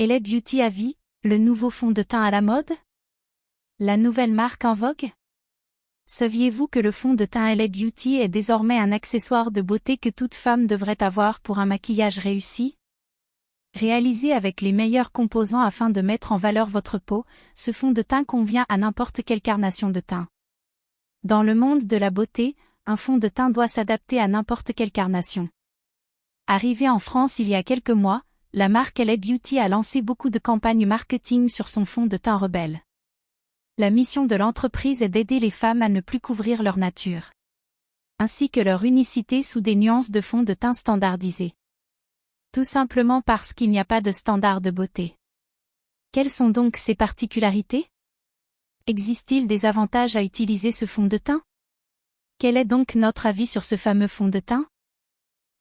LA Beauty à vie, le nouveau fond de teint à la mode? La nouvelle marque en vogue? Saviez-vous que le fond de teint LA Beauty est désormais un accessoire de beauté que toute femme devrait avoir pour un maquillage réussi? Réalisé avec les meilleurs composants afin de mettre en valeur votre peau, ce fond de teint convient à n'importe quelle carnation de teint. Dans le monde de la beauté, un fond de teint doit s'adapter à n'importe quelle carnation. Arrivé en France il y a quelques mois, la marque LA Beauty a lancé beaucoup de campagnes marketing sur son fond de teint rebelle. La mission de l'entreprise est d'aider les femmes à ne plus couvrir leur nature, ainsi que leur unicité sous des nuances de fond de teint standardisés. Tout simplement parce qu'il n'y a pas de standard de beauté. Quelles sont donc ses particularités? Existe-t-il des avantages à utiliser ce fond de teint? Quel est donc notre avis sur ce fameux fond de teint?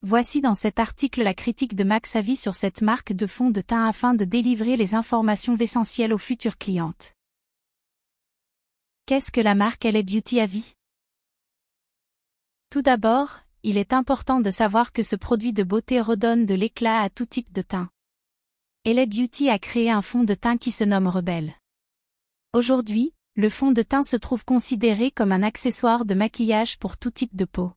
Voici dans cet article la critique de Max Avis sur cette marque de fond de teint afin de délivrer les informations essentielles aux futures clientes. Qu'est-ce que la marque LA Beauty à vie? Tout d'abord, il est important de savoir que ce produit de beauté redonne de l'éclat à tout type de teint. LA Beauty a créé un fond de teint qui se nomme Rebelle. Aujourd'hui, le fond de teint se trouve considéré comme un accessoire de maquillage pour tout type de peau.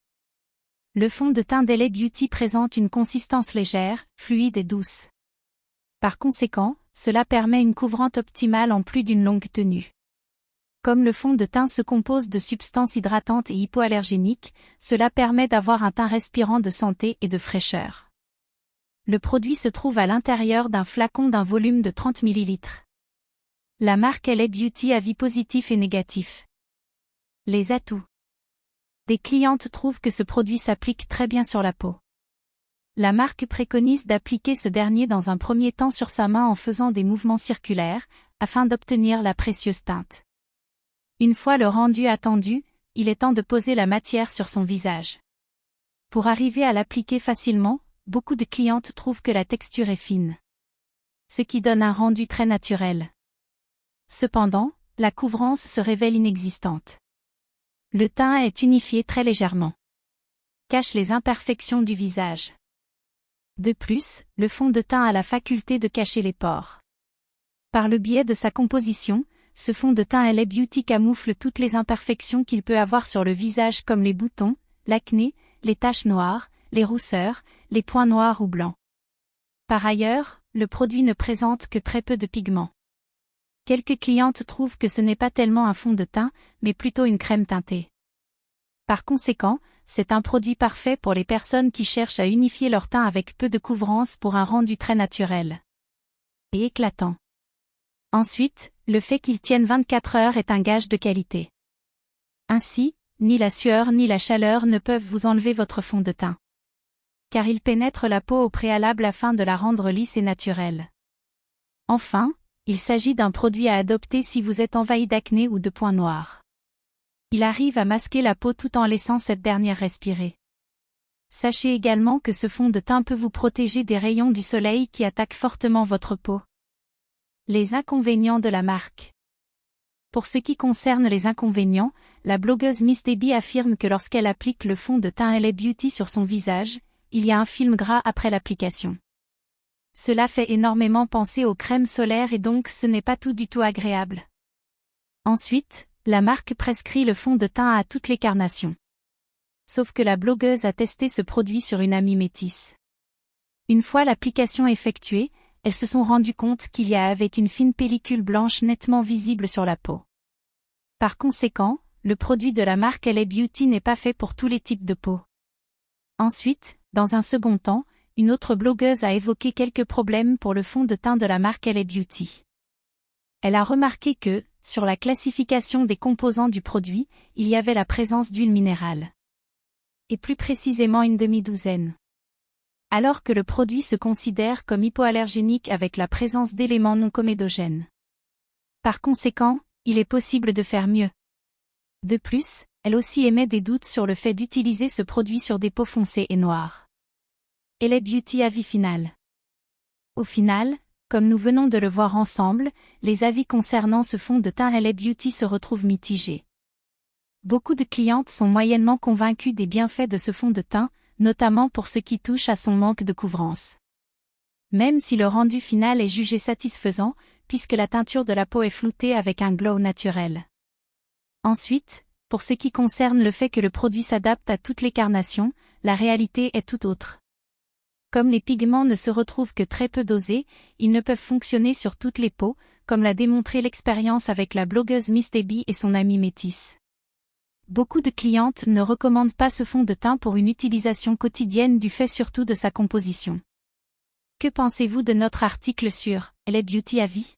Le fond de teint LA Beauty présente une consistance légère, fluide et douce. Par conséquent, cela permet une couvrante optimale en plus d'une longue tenue. Comme le fond de teint se compose de substances hydratantes et hypoallergéniques, cela permet d'avoir un teint respirant de santé et de fraîcheur. Le produit se trouve à l'intérieur d'un flacon d'un volume de 30 ml. La marque LA Beauty a avis positif et négatif. Les atouts. Des clientes trouvent que ce produit s'applique très bien sur la peau. La marque préconise d'appliquer ce dernier dans un premier temps sur sa main en faisant des mouvements circulaires, afin d'obtenir la précieuse teinte. Une fois le rendu attendu, il est temps de poser la matière sur son visage. Pour arriver à l'appliquer facilement, beaucoup de clientes trouvent que la texture est fine, ce qui donne un rendu très naturel. Cependant, la couvrance se révèle inexistante. Le teint est unifié très légèrement. Cache les imperfections du visage. De plus, le fond de teint a la faculté de cacher les pores. Par le biais de sa composition, ce fond de teint LA Beauty camoufle toutes les imperfections qu'il peut avoir sur le visage comme les boutons, l'acné, les taches noires, les rousseurs, les points noirs ou blancs. Par ailleurs, le produit ne présente que très peu de pigments. Quelques clientes trouvent que ce n'est pas tellement un fond de teint, mais plutôt une crème teintée. Par conséquent, c'est un produit parfait pour les personnes qui cherchent à unifier leur teint avec peu de couvrance pour un rendu très naturel et éclatant. Ensuite, le fait qu'il tienne 24 heures est un gage de qualité. Ainsi, ni la sueur ni la chaleur ne peuvent vous enlever votre fond de teint. Car il pénètre la peau au préalable afin de la rendre lisse et naturelle. Enfin, il s'agit d'un produit à adopter si vous êtes envahi d'acné ou de points noirs. Il arrive à masquer la peau tout en laissant cette dernière respirer. Sachez également que ce fond de teint peut vous protéger des rayons du soleil qui attaquent fortement votre peau. Les inconvénients de la marque. Pour ce qui concerne les inconvénients, la blogueuse Miss Debbie affirme que lorsqu'elle applique le fond de teint LA Beauty sur son visage, il y a un film gras après l'application. Cela fait énormément penser aux crèmes solaires et donc ce n'est pas tout du tout agréable. Ensuite, la marque prescrit le fond de teint à toutes les carnations. Sauf que la blogueuse a testé ce produit sur une amie métisse. Une fois l'application effectuée, elles se sont rendues compte qu'il y avait une fine pellicule blanche nettement visible sur la peau. Par conséquent, le produit de la marque LA Beauty n'est pas fait pour tous les types de peau. Ensuite, dans un second temps, une autre blogueuse a évoqué quelques problèmes pour le fond de teint de la marque LA Beauty. Elle a remarqué que, sur la classification des composants du produit, il y avait la présence d'huile minérale. Et plus précisément une demi-douzaine. Alors que le produit se considère comme hypoallergénique avec la présence d'éléments non comédogènes. Par conséquent, il est possible de faire mieux. De plus, elle aussi émet des doutes sur le fait d'utiliser ce produit sur des peaux foncées et noires. LA Beauty avis final. Au final, comme nous venons de le voir ensemble, les avis concernant ce fond de teint LA Beauty se retrouvent mitigés. Beaucoup de clientes sont moyennement convaincues des bienfaits de ce fond de teint, notamment pour ce qui touche à son manque de couvrance. Même si le rendu final est jugé satisfaisant, puisque la teinture de la peau est floutée avec un glow naturel. Ensuite, pour ce qui concerne le fait que le produit s'adapte à toutes les carnations, la réalité est tout autre. Comme les pigments ne se retrouvent que très peu dosés, ils ne peuvent fonctionner sur toutes les peaux, comme l'a démontré l'expérience avec la blogueuse Miss Debbie et son amie Métis. Beaucoup de clientes ne recommandent pas ce fond de teint pour une utilisation quotidienne du fait surtout de sa composition. Que pensez-vous de notre article sur LA Beauty à vie ?